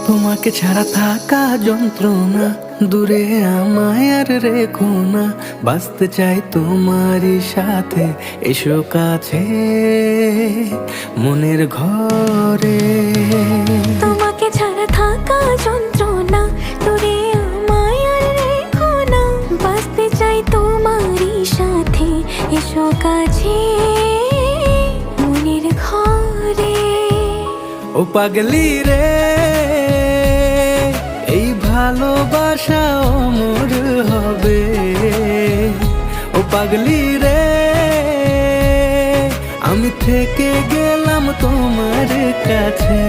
তোমাকে ছাড়া থাকা যন্ত্রণা, দূরে আমায় আর রেখো না। বাঁচতে চাই তোমারই সাথে, এসো কাছে মনের ঘরে। তোমাকে ছাড়া থাকা যন্ত্রণা, দূরে আমায় আর রেখো না। বাঁচতে চাই তোমারই সাথে, এসো কাছে মনের ঘরে। ও পাগলি রে, এই ভালোবাসা অমর হবে। ও পাগলি রে, আমি থেকে গেলাম তোমার কাছে।